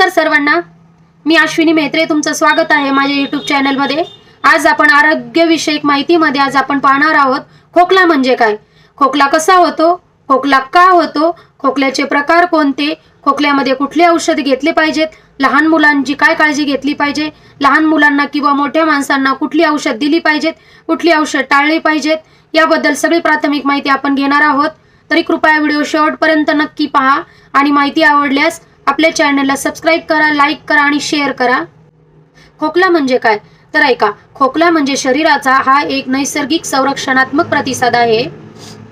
नमस्कार सर्वांना, मी अश्विनी मेहत्रे तुमचं स्वागत आहे माझ्या YouTube चॅनलमध्ये। आज आपण आरोग्यविषयक माहितीमध्ये आज आपण पाहणार आहोत खोकला म्हणजे काय, खोकला कसा होतो, खोकला का होतो, खोकल्याचे प्रकार कोणते, खोकल्यामध्ये कुठले औषध घेतले पाहिजेत, लहान मुलांची काय काळजी घेतली पाहिजे, लहान मुलांना किंवा मोठ्या माणसांना कुठली औषध दिली पाहिजेत, कुठली औषध टाळली पाहिजेत, याबद्दल सगळी प्राथमिक माहिती आपण घेणार आहोत। तरी कृपया व्हिडिओ शेवटपर्यंत नक्की पहा आणि माहिती आवडल्यास आपल्या चॅनलला सबस्क्राइब करा, लाईक करा आणि शेअर करा। खोकला म्हणजे काय तर ऐका, खोकला म्हणजे शरीराचा हा एक नैसर्गिक संरक्षणात्मक प्रतिसाद आहे।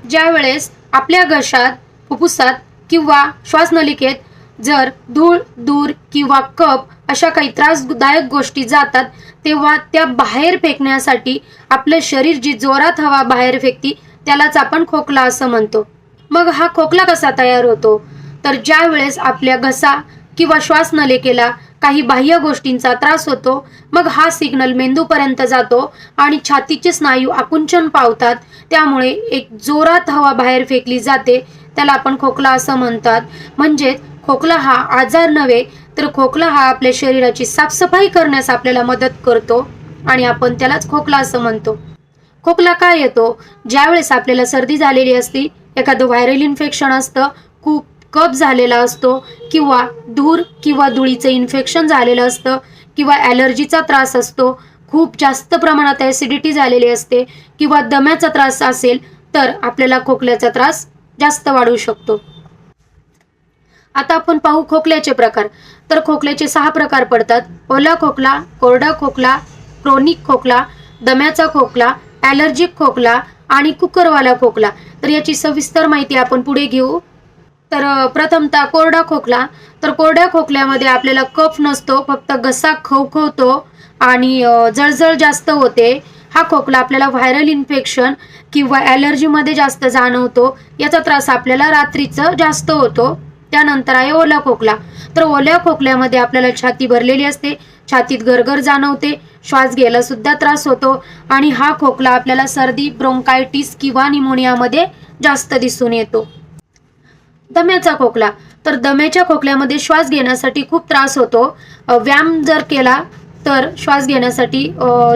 ज्या वेळेस आपल्या घशात, फुफ्फुसात किंवा श्वासनलिकेत जर धूळ, दूर किंवा कफ अशा काही त्रासदायक गोष्टी जातात, तेव्हा त्या बाहेर फेकण्यासाठी आपले शरीर जी जोरात हवा बाहेर फेकती त्यालाच आपण खोकला असं म्हणतो। मग हा खोकला कसा तयार होतो तर ज्या वेळेस आपल्या घसा किंवा श्वासनलिकेला काही बाह्य गोष्टींचा त्रास होतो, मग हा सिग्नल मेंदूपर्यंत जातो आणि छातीचे स्नायू आकुंचन पावतात, त्यामुळे एक जोरात हवा बाहेर फेकली जाते, त्याला आपण खोकला असं म्हणतात। म्हणजे खोकला हा आजार नव्हे तर खोकला हा आपल्या शरीराची साफसफाई करण्यास आपल्याला मदत करतो आणि आपण त्यालाच खोकला असं म्हणतो। खोकला काय येतो ज्यावेळेस आपल्याला सर्दी झालेली असती, एखादं व्हायरल इन्फेक्शन असतं, खूप कफ झालेला असतो किंवा धूर किंवा धुळीचं इन्फेक्शन झालेलं असतं किंवा ॲलर्जीचा त्रास असतो, खूप जास्त प्रमाणात ॲसिडिटी झालेली असते किंवा दम्याचा त्रास असेल तर आपल्याला खोकल्याचा त्रास जास्त वाढू शकतो। आता आपण पाहू खोकल्याचे प्रकार। तर खोकल्याचे 6 प्रकार पडतात: ओला खोकला, कोरडा खोकला, क्रोनिक खोकला, दम्याचा खोकला, ॲलर्जिक खोकला आणि कुकरवाला खोकला। तर याची सविस्तर माहिती आपण पुढे घेऊ। तर प्रथमतः कोरडा खोकला। तर कोरड्या खोकल्यामध्ये आपल्याला कफ नसतो, फक्त घसा खवखवतो आणि जळजळ जास्त होते। हा खोकला आपल्याला व्हायरल इन्फेक्शन किंवा ॲलर्जीमध्ये जास्त जाणवतो, याचा त्रास आपल्याला रात्रीचं जास्त होतो। त्यानंतर आहे ओला खोकला। तर ओल्या खोकल्यामध्ये आपल्याला छाती भरलेली असते, छातीत गरगर जाणवते, श्वास घ्यायला सुद्धा त्रास होतो आणि हा खोकला आपल्याला सर्दी, ब्रोंकायटिस किंवा निमोनियामध्ये जास्त दिसून येतो। दम्याचा खोकला। तर दम्याच्या खोकल्यामध्ये श्वास घेण्यासाठी खूप त्रास होतो, व्यायाम जर केला तर श्वास घेण्यासाठी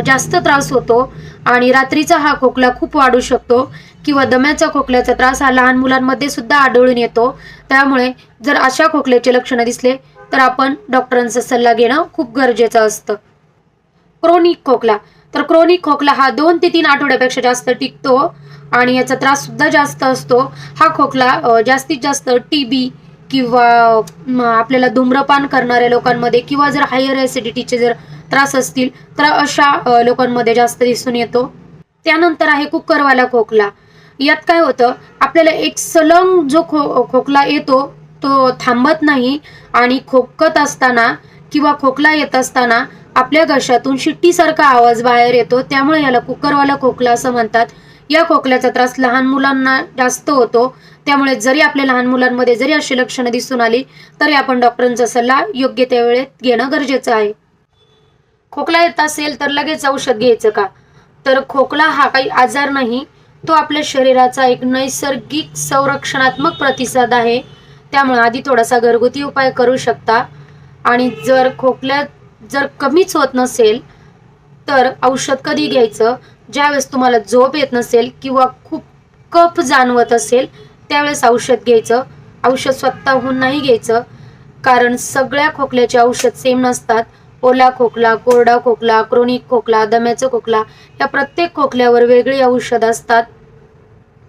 जास्त त्रास होतो आणि रात्रीचा हा खोकला खूप वाढू शकतो किंवा दम्याचा खोकल्याचा त्रास हा लहान मुलांमध्ये सुद्धा आढळून येतो। त्यामुळे जर अशा खोकल्याचे लक्षणं दिसले तर आपण डॉक्टरांचा सल्ला घेणं खूप गरजेचं असतं। क्रोनिक खोकला। तर क्रोनिक खोकला हा 2 ते 3 आठवड्यापेक्षा जास्त टिकतो आणि याचा त्रास सुद्धा जास्त असतो। हा खोकला जास्तीत जास्त टीबी किंवा आपल्याला धूम्रपान करणाऱ्या लोकांमध्ये किंवा जर हायर ॲसिडिटीचे जर त्रास असतील तर अशा लोकांमध्ये जास्त दिसून येतो। त्यानंतर आहे कुकरवाला खोकला। यात काय होतं, आपल्याला एक सलंग जो खोकला येतो तो थांबत नाही आणि खोकत असताना किंवा खोकला येत असताना आपल्या घशातून शिट्टीसारखा आवाज बाहेर येतो, त्यामुळे याला कुकरवाला खोकला असं म्हणतात। या खोकल्याचा त्रास लहान मुलांना जास्त होतो, त्यामुळे जरी आपल्या लहान मुलांमध्ये जरी अशी लक्षणं दिसून आली तरी आपण डॉक्टरांचा सल्ला योग्य त्या वेळेत घेणं गरजेचं आहे। खोकला येत असेल तर लगेच औषध घ्यायचं का तर खोकला हा काही आजार नाही, तो आपल्या शरीराचा एक नैसर्गिक संरक्षणात्मक प्रतिसाद आहे। त्यामुळे आधी थोडासा घरगुती उपाय करू शकता आणि जर खोकल्यात जर कमीच होत नसेल तर औषध कधी घ्यायचं, ज्यावेळेस तुम्हाला झोप येत नसेल किंवा खूप कफ जाणवत असेल त्यावेळेस औषध घ्यायचं। औषध स्वतःहून नाही घ्यायचं, कारण सगळ्या खोकल्याचे औषध सेम नसतात। ओला खोकला, कोरडा खोकला, क्रोनिक खोकला, दम्याचा खोकला या प्रत्येक खोकल्यावर वेगळी औषध असतात,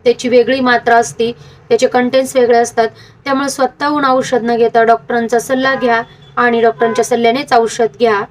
त्याची वेगळी मात्रा असते, त्याचे कंटेंट्स वेगळे असतात। त्यामुळे स्वतःहून औषध न घेता डॉक्टरांचा सल्ला घ्या आणि डॉक्टरांच्या सल्ल्यानेच औषध घ्या।